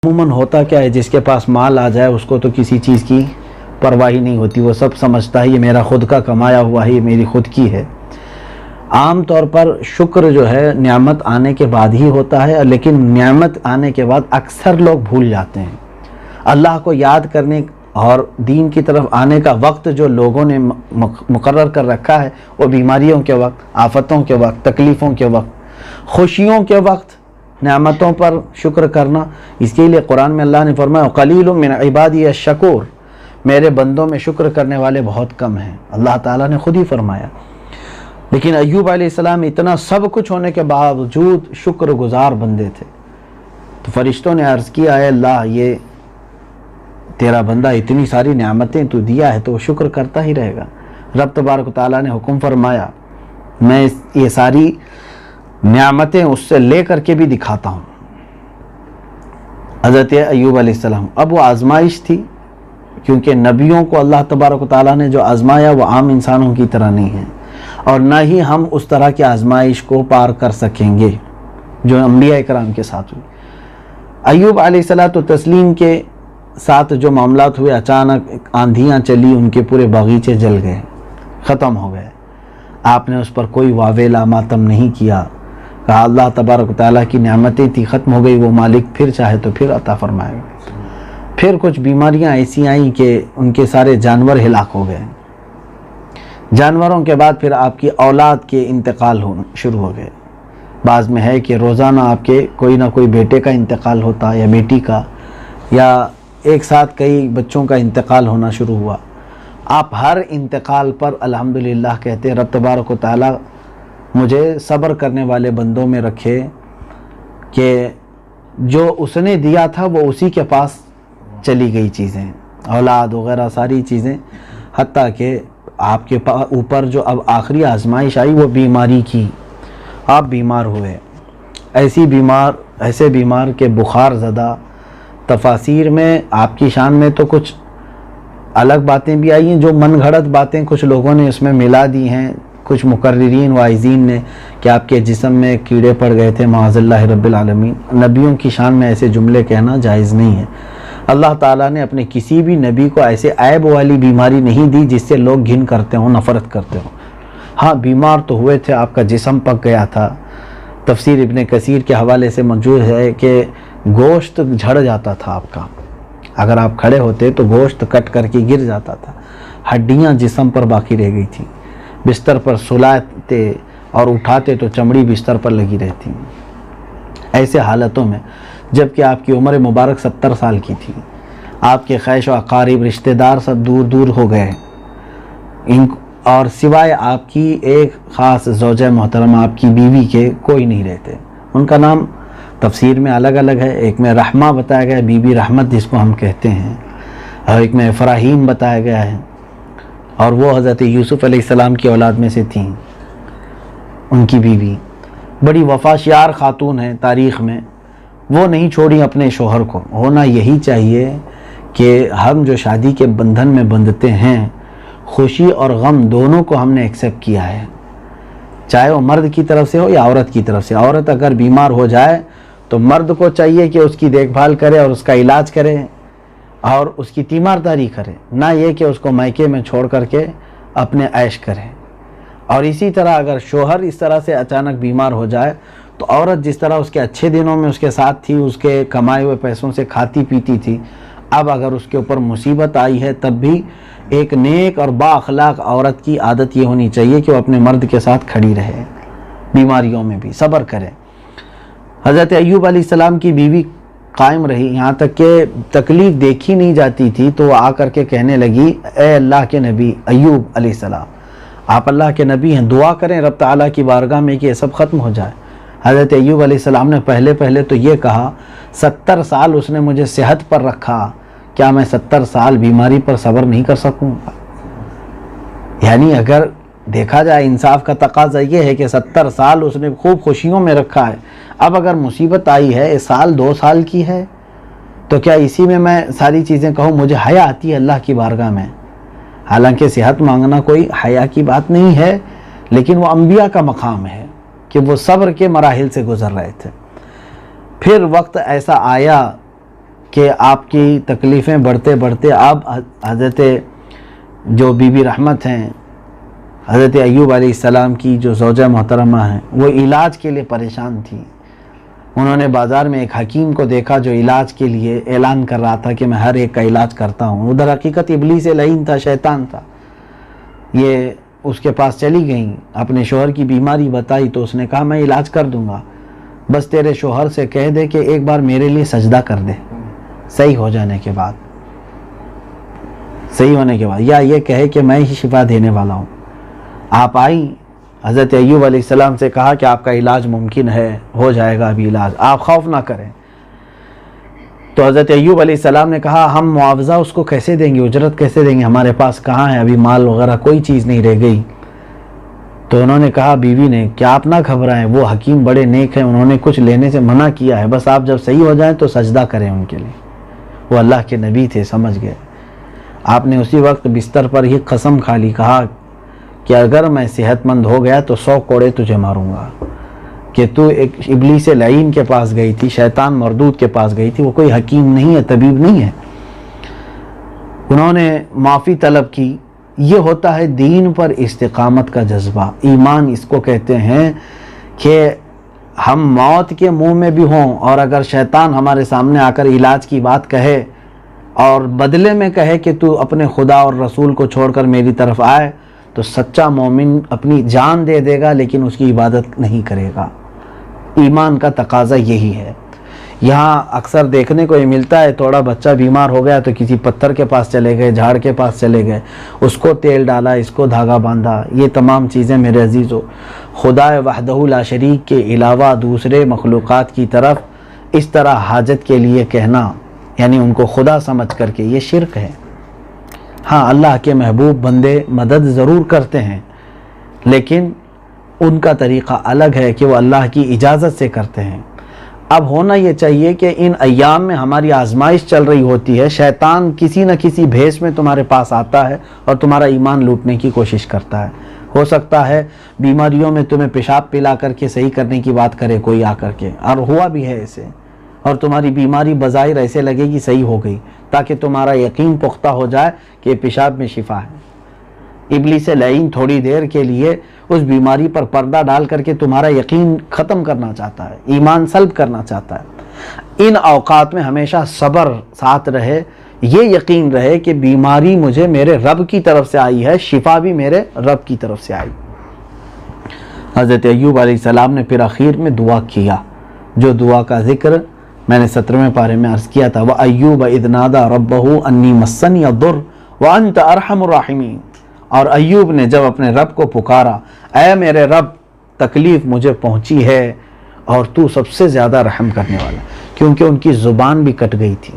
عموماً ہوتا کیا ہے، جس کے پاس مال آ جائے اس کو تو کسی چیز کی پرواہ نہیں ہوتی، وہ سب سمجھتا ہے یہ میرا خود کا کمایا ہوا ہے، یہ میری خود کی ہے۔ عام طور پر شکر جو ہے نعمت آنے کے بعد ہی ہوتا ہے، لیکن نعمت آنے کے بعد اکثر لوگ بھول جاتے ہیں۔ اللہ کو یاد کرنے اور دین کی طرف آنے کا وقت جو لوگوں نے مقرر کر رکھا ہے وہ بیماریوں کے وقت، آفتوں کے وقت، تکلیفوں کے وقت، خوشیوں کے وقت نعمتوں پر شکر کرنا۔ اس کے لیے قرآن میں اللہ نے فرمایا قلیل من عبادی الشکور، میرے بندوں میں شکر کرنے والے بہت کم ہیں، اللہ تعالیٰ نے خود ہی فرمایا۔ لیکن ایوب علیہ السلام اتنا سب کچھ ہونے کے باوجود شکر گزار بندے تھے، تو فرشتوں نے عرض کیا اے اللہ، یہ تیرا بندہ اتنی ساری نعمتیں تو دیا ہے تو وہ شکر کرتا ہی رہے گا۔ رب تبارک و تعالیٰ نے حکم فرمایا میں یہ ساری نعمتیں اس سے لے کر کے بھی دکھاتا ہوں۔ حضرت ایوب علیہ السلام، اب وہ آزمائش تھی، کیونکہ نبیوں کو اللہ تبارک و تعالیٰ نے جو آزمایا وہ عام انسانوں کی طرح نہیں ہے، اور نہ ہی ہم اس طرح کی آزمائش کو پار کر سکیں گے جو انبیاء کرام کے ساتھ ہوئی۔ ایوب علیہ السلام کے ساتھ جو معاملات ہوئے، اچانک آندھیاں چلی، ان کے پورے باغیچے جل گئے، ختم ہو گئے۔ آپ نے اس پر کوئی واویلا ماتم نہیں کیا، کہا اللہ تبارک و تعالیٰ کی نعمتیں تھی، ختم ہو گئی، وہ مالک پھر چاہے تو پھر عطا فرمائے گا۔ پھر کچھ بیماریاں ایسی آئیں کہ ان کے سارے جانور ہلاک ہو گئے۔ جانوروں کے بعد پھر آپ کی اولاد کے انتقال شروع ہو گئے۔ بعض میں ہے کہ روزانہ آپ کے کوئی نہ کوئی بیٹے کا انتقال ہوتا یا بیٹی کا، یا ایک ساتھ کئی بچوں کا انتقال ہونا شروع ہوا۔ آپ ہر انتقال پر الحمدللہ کہتے رب تبارک و تعالیٰ مجھے صبر کرنے والے بندوں میں رکھے کہ جو اس نے دیا تھا وہ اسی کے پاس چلی گئی چیزیں، اولاد وغیرہ ساری چیزیں، حتیٰ کہ آپ کے اوپر جو اب آخری آزمائش آئی وہ بیماری کی، آپ بیمار ہوئے، ایسے بیمار کے بخار زدہ۔ تفاسیر میں آپ کی شان میں تو کچھ الگ باتیں بھی آئی ہیں، جو من گھڑت باتیں کچھ لوگوں نے اس میں ملا دی ہیں، کچھ مقررین واعظین نے، کہ آپ کے جسم میں کیڑے پڑ گئے تھے معاذ اللہ رب العالمین۔ نبیوں کی شان میں ایسے جملے کہنا جائز نہیں ہے۔ اللہ تعالیٰ نے اپنے کسی بھی نبی کو ایسے عیب والی بیماری نہیں دی جس سے لوگ گھن کرتے ہوں، نفرت کرتے ہوں۔ ہاں بیمار تو ہوئے تھے، آپ کا جسم پک گیا تھا۔ تفسیر ابن کثیر کے حوالے سے موجود ہے کہ گوشت جھڑ جاتا تھا آپ کا، اگر آپ کھڑے ہوتے تو گوشت کٹ کر کے گر جاتا تھا، ہڈیاں جسم پر باقی رہ گئی تھیں، بستر پر سلاتے اور اٹھاتے تو چمڑی بستر پر لگی رہتی۔ ایسے حالتوں میں جبکہ آپ کی عمر مبارک 70 سال کی تھی، آپ کے خیش و اقارب رشتہ دار سب دور دور ہو گئے، اور سوائے آپ کی ایک خاص زوجہ محترمہ آپ کی بیوی کے کوئی نہیں رہتے۔ ان کا نام تفسیر میں الگ الگ ہے، ایک میں رحمہ بتایا گیا ہے، بی بی رحمت جس کو ہم کہتے ہیں، اور ایک میں افراہیم بتایا گیا ہے، اور وہ حضرت یوسف علیہ السلام کی اولاد میں سے تھیں۔ ان کی بیوی بڑی وفاشیار خاتون ہیں تاریخ میں، وہ نہیں چھوڑی اپنے شوہر کو۔ ہونا یہی چاہیے کہ ہم جو شادی کے بندھن میں بندھتے ہیں، خوشی اور غم دونوں کو ہم نے ایکسیپٹ کیا ہے، چاہے وہ مرد کی طرف سے ہو یا عورت کی طرف سے۔ عورت اگر بیمار ہو جائے تو مرد کو چاہیے کہ اس کی دیکھ بھال کرے اور اس کا علاج کرے اور اس کی تیمارداری کرے، نہ یہ کہ اس کو میکے میں چھوڑ کر کے اپنے عیش کرے۔ اور اسی طرح اگر شوہر اس طرح سے اچانک بیمار ہو جائے تو عورت جس طرح اس کے اچھے دنوں میں اس کے ساتھ تھی، اس کے کمائے ہوئے پیسوں سے کھاتی پیتی تھی، اب اگر اس کے اوپر مصیبت آئی ہے تب بھی ایک نیک اور با اخلاق عورت کی عادت یہ ہونی چاہیے کہ وہ اپنے مرد کے ساتھ کھڑی رہے، بیماریوں میں بھی صبر کرے۔ حضرت ایوب علیہ السلام کی بیوی قائم رہی، یہاں تک کہ تکلیف دیکھی نہیں جاتی تھی تو وہ آ کر کے کہنے لگی اے اللہ کے نبی ایوب علیہ السلام، آپ اللہ کے نبی ہیں، دعا کریں رب تعالیٰ کی بارگاہ میں کہ یہ سب ختم ہو جائے۔ حضرت ایوب علیہ السلام نے پہلے تو یہ کہا 70 سال اس نے مجھے صحت پر رکھا، کیا میں 70 سال بیماری پر صبر نہیں کر سکوں؟ یعنی اگر دیکھا جائے انصاف کا تقاضا یہ ہے کہ 70 سال اس نے خوب خوشیوں میں رکھا ہے، اب اگر مصیبت آئی ہے، سال 2 سال کی ہے، تو کیا اسی میں ساری چیزیں کہوں؟ مجھے حیا آتی ہے اللہ کی بارگاہ میں۔ حالانکہ صحت مانگنا کوئی حیا کی بات نہیں ہے، لیکن وہ انبیاء کا مقام ہے کہ وہ صبر کے مراحل سے گزر رہے تھے۔ پھر وقت ایسا آیا کہ آپ کی تکلیفیں بڑھتے بڑھتے اب حضرت جو بی بی رحمت ہیں، حضرت ایوب علیہ السلام کی جو زوجہ محترمہ ہیں، وہ علاج کے لیے پریشان تھی۔ انہوں نے بازار میں ایک حکیم کو دیکھا جو علاج کے لیے اعلان کر رہا تھا کہ میں ہر ایک کا علاج کرتا ہوں۔ ادھر حقیقت ابلیس لعین تھا، شیطان تھا۔ یہ اس کے پاس چلی گئیں، اپنے شوہر کی بیماری بتائی تو اس نے کہا میں علاج کر دوں گا، بس تیرے شوہر سے کہہ دے کہ ایک بار میرے لیے سجدہ کر دے صحیح ہو جانے کے بعد، صحیح ہونے کے بعد، یا یہ کہے کہ میں ہی شفا دینے والا ہوں۔ آپ آئیں، حضرت ایوب علیہ السلام سے کہا کہ آپ کا علاج ممکن ہے، ہو جائے گا ابھی علاج، آپ خوف نہ کریں۔ تو حضرت ایوب علیہ السلام نے کہا ہم معاوضہ اس کو کیسے دیں گے، اجرت کیسے دیں گے، ہمارے پاس کہاں ہے، ابھی مال وغیرہ کوئی چیز نہیں رہ گئی۔ تو انہوں نے کہا بیوی نے کہ آپ نہ گھبرائیں، وہ حکیم بڑے نیک ہیں، انہوں نے کچھ لینے سے منع کیا ہے، بس آپ جب صحیح ہو جائیں تو سجدہ کریں ان کے لیے۔ وہ اللہ کے نبی تھے، سمجھ گئے۔ آپ نے اسی وقت بستر پر ہی قسم کھا لی، کہا کہ اگر میں صحت مند ہو گیا تو 100 کوڑے تجھے ماروں گا، کہ تو ایک ابلیس لعین کے پاس گئی تھی، شیطان مردود کے پاس گئی تھی، وہ کوئی حکیم نہیں ہے، طبیب نہیں ہے۔ انہوں نے معافی طلب کی۔ یہ ہوتا ہے دین پر استقامت کا جذبہ، ایمان اس کو کہتے ہیں کہ ہم موت کے منہ میں بھی ہوں اور اگر شیطان ہمارے سامنے آ کر علاج کی بات کہے اور بدلے میں کہے کہ تو اپنے خدا اور رسول کو چھوڑ کر میری طرف آئے، تو سچا مومن اپنی جان دے دے گا لیکن اس کی عبادت نہیں کرے گا۔ ایمان کا تقاضا یہی ہے۔ یہاں اکثر دیکھنے کو یہ ملتا ہے، تھوڑا بچہ بیمار ہو گیا تو کسی پتھر کے پاس چلے گئے، جھاڑ کے پاس چلے گئے، اس کو تیل ڈالا، اس کو دھاگا باندھا۔ یہ تمام چیزیں میرے عزیزو، خدا وحدہ لا شریک کے علاوہ دوسرے مخلوقات کی طرف اس طرح حاجت کے لیے کہنا، یعنی ان کو خدا سمجھ کر کے، یہ شرک ہے۔ ہاں، اللہ کے محبوب بندے مدد ضرور کرتے ہیں، لیکن ان کا طریقہ الگ ہے کہ وہ اللہ کی اجازت سے کرتے ہیں۔ اب ہونا یہ چاہیے کہ ان ایام میں ہماری آزمائش چل رہی ہوتی ہے، شیطان کسی نہ کسی بھیس میں تمہارے پاس آتا ہے اور تمہارا ایمان لوٹنے کی کوشش کرتا ہے۔ ہو سکتا ہے بیماریوں میں تمہیں پیشاب پلا کر کے صحیح کرنے کی بات کرے کوئی آ کر کے، اور ہوا بھی ہے ایسے، اور تمہاری بیماری بظاہر ایسے لگے گی صحیح ہو گئی، تاکہ تمہارا یقین پختہ ہو جائے کہ پیشاب میں شفا ہے۔ ابلیس لعین تھوڑی دیر کے لیے اس بیماری پر پردہ ڈال کر کے تمہارا یقین ختم کرنا چاہتا ہے، ایمان سلب کرنا چاہتا ہے۔ ان اوقات میں ہمیشہ صبر ساتھ رہے، یہ یقین رہے کہ بیماری مجھے میرے رب کی طرف سے آئی ہے، شفا بھی میرے رب کی طرف سے آئی۔ حضرت ایوب علیہ السلام نے پھر آخر میں دعا کیا، جو دعا کا ذکر میں نے 17ویں پارے میں عرض کیا تھا، وَأَيُّوبَ إِذْ نَادَى رَبَّهُ أَنِّي مَسَّنِيَ الضُّرُّ وَأَنْتَ أَرْحَمُ الرَّاحِمِينَ۔ اور ایوب نے جب اپنے رب کو پکارا، اے میرے رب تکلیف مجھے پہنچی ہے اور تو سب سے زیادہ رحم کرنے والا، کیونکہ ان کی زبان بھی کٹ گئی تھی،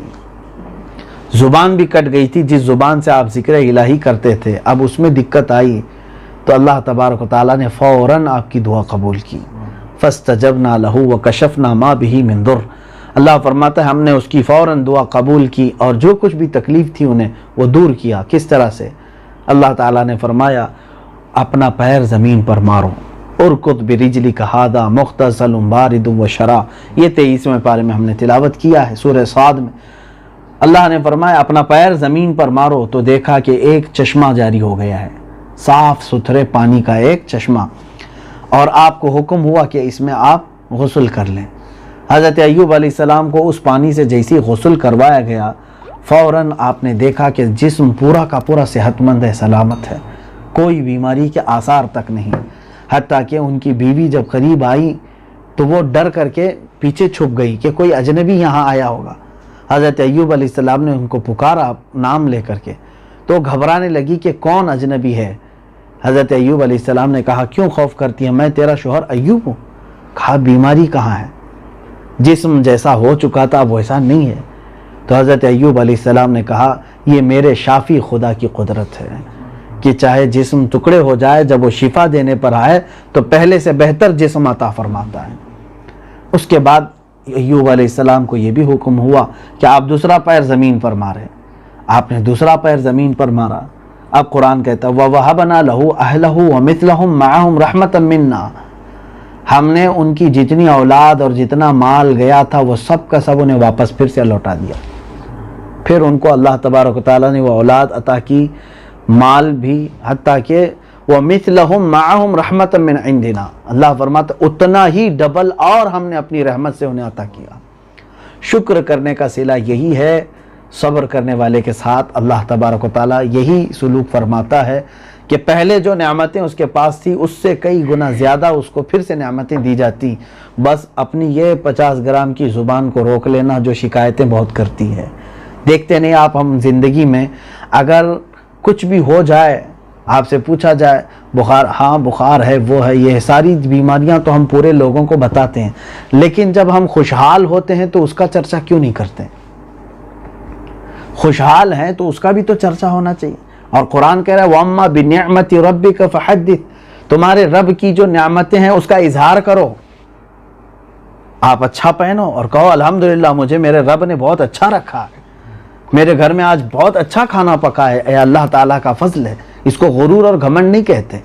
زبان بھی کٹ گئی تھی، جس زبان سے آپ ذکر الہی کرتے تھے، اب اس میں دقت آئی تو اللہ تبارک و تعالیٰ نے فوراً آپ کی دعا قبول کی۔ فَاسْتَجَبْنَا لَهُ وَكَشَفْنَا مَا بِهِ مِن ضُرٍّ۔ اللہ فرماتا ہے ہم نے اس کی فوراً دعا قبول کی اور جو کچھ بھی تکلیف تھی انہیں وہ دور کیا۔ کس طرح سے؟ اللہ تعالیٰ نے فرمایا اپنا پیر زمین پر مارو، ارکض برجلک ھذا مغتسل بارد وشراب، یہ 23ویں پارے میں ہم نے تلاوت کیا ہے سورہ صاد میں۔ اللہ نے فرمایا اپنا پیر زمین پر مارو تو دیکھا کہ ایک چشمہ جاری ہو گیا ہے، صاف ستھرے پانی کا ایک چشمہ، اور آپ کو حکم ہوا کہ اس میں آپ غسل کر لیں۔ حضرت ایوب علیہ السلام کو اس پانی سے جیسی غسل کروایا گیا، فوراً آپ نے دیکھا کہ جسم پورا کا پورا صحت مند ہے، سلامت ہے، کوئی بیماری کے آثار تک نہیں۔ حتیٰ کہ ان کی بیوی جب قریب آئی تو وہ ڈر کر کے پیچھے چھپ گئی کہ کوئی اجنبی یہاں آیا ہوگا۔ حضرت ایوب علیہ السلام نے ان کو پکارا نام لے کر کے، تو گھبرانے لگی کہ کون اجنبی ہے۔ حضرت ایوب علیہ السلام نے کہا کیوں خوف کرتی ہے، میں تیرا شوہر ایوب ہوں۔ کہا بیماری کہاں ہے، جسم جیسا ہو چکا تھا ویسا نہیں ہے۔ تو حضرت ایوب علیہ السلام نے کہا یہ میرے شافی خدا کی قدرت ہے کہ چاہے جسم ٹکڑے ہو جائے، جب وہ شفا دینے پر آئے تو پہلے سے بہتر جسم عطا فرماتا ہے۔ اس کے بعد ایوب علیہ السلام کو یہ بھی حکم ہوا کہ آپ دوسرا پیر زمین پر ماریں۔ آپ نے دوسرا پیر زمین پر مارا۔ اب قرآن کہتا ہے وَوَهَبْنَا لَهُ أَهْلَهُ وَمِثْلَهُمْ مَعَهُمْ رَحْمَةً مِنَّا، ہم نے ان کی جتنی اولاد اور جتنا مال گیا تھا وہ سب کا سب انہیں واپس پھر سے لوٹا دیا۔ پھر ان کو اللہ تبارک و تعالیٰ نے وہ اولاد عطا کی، مال بھی، حتیٰ کہ وَمِثْلَهُمْ مَعَهُمْ رَحْمَةً مِّنْ عِنْدِنَا، اللہ فرماتا اتنا ہی ڈبل اور ہم نے اپنی رحمت سے انہیں عطا کیا۔ شکر کرنے کا صلہ یہی ہے، صبر کرنے والے کے ساتھ اللہ تبارک و تعالیٰ یہی سلوک فرماتا ہے کہ پہلے جو نعمتیں اس کے پاس تھی اس سے کئی گنا زیادہ اس کو پھر سے نعمتیں دی جاتی، بس اپنی یہ 50 گرام کی زبان کو روک لینا جو شکایتیں بہت کرتی ہے۔ دیکھتے نہیں آپ، ہم زندگی میں اگر کچھ بھی ہو جائے، آپ سے پوچھا جائے بخار، ہاں بخار ہے، وہ ہے، یہ ساری بیماریاں تو ہم پورے لوگوں کو بتاتے ہیں، لیکن جب ہم خوشحال ہوتے ہیں تو اس کا چرچا کیوں نہیں کرتے؟ خوشحال ہیں تو اس کا بھی تو چرچا ہونا چاہیے۔ اور قرآن کہہ رہا ہے وَأَمَّا بِنِعْمَةِ رَبِّكَ فَحَدِّثْ، تمہارے رب کی جو نعمتیں ہیں اس کا اظہار کرو۔ آپ اچھا پہنو اور کہو الحمدللہ مجھے میرے رب نے بہت اچھا رکھا ہے، میرے گھر میں آج بہت اچھا کھانا پکا ہے، اے اللہ تعالیٰ کا فضل ہے۔ اس کو غرور اور گھمنڈ نہیں کہتے،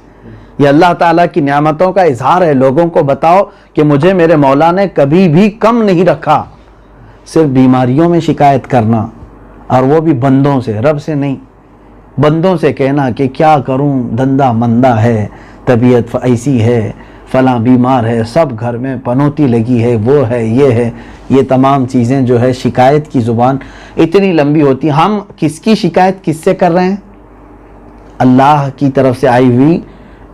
یہ اللہ تعالیٰ کی نعمتوں کا اظہار ہے۔ لوگوں کو بتاؤ کہ مجھے میرے مولا نے کبھی بھی کم نہیں رکھا۔ صرف بیماریوں میں شکایت کرنا، اور وہ بھی بندوں سے، رب سے نہیں، بندوں سے کہنا کہ کیا کروں، دندہ مندہ ہے، طبیعت ایسی ہے، فلاں بیمار ہے، سب گھر میں پنوتی لگی ہے، وہ ہے، یہ ہے، یہ تمام چیزیں جو ہے شکایت کی زبان اتنی لمبی ہوتی۔ ہم کس کی شکایت کس سے کر رہے ہیں؟ اللہ کی طرف سے آئی ہوئی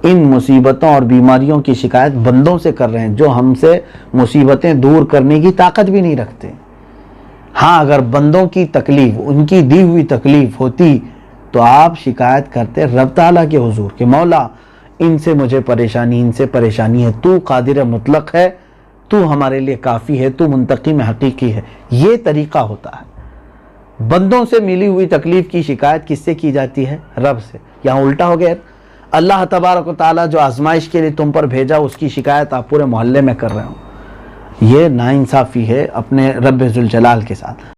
ان مصیبتوں اور بیماریوں کی شکایت بندوں سے کر رہے ہیں جو ہم سے مصیبتیں دور کرنے کی طاقت بھی نہیں رکھتے۔ ہاں اگر بندوں کی تکلیف، ان کی دی ہوئی تکلیف ہوتی تو آپ شکایت کرتے رب تعالیٰ کے حضور کہ مولا ان سے مجھے پریشانی، ان سے پریشانی ہے، تو قادر مطلق ہے، تو ہمارے لیے کافی ہے، تو منتقم حقیقی ہے۔ یہ طریقہ ہوتا ہے۔ بندوں سے ملی ہوئی تکلیف کی شکایت کس سے کی جاتی ہے؟ رب سے۔ یہاں الٹا ہو گیا، اللہ تبارک و تعالیٰ جو آزمائش کے لیے تم پر بھیجا اس کی شکایت آپ پورے محلے میں کر رہے ہو۔ یہ ناانصافی ہے اپنے رب ذوالجلال کے ساتھ۔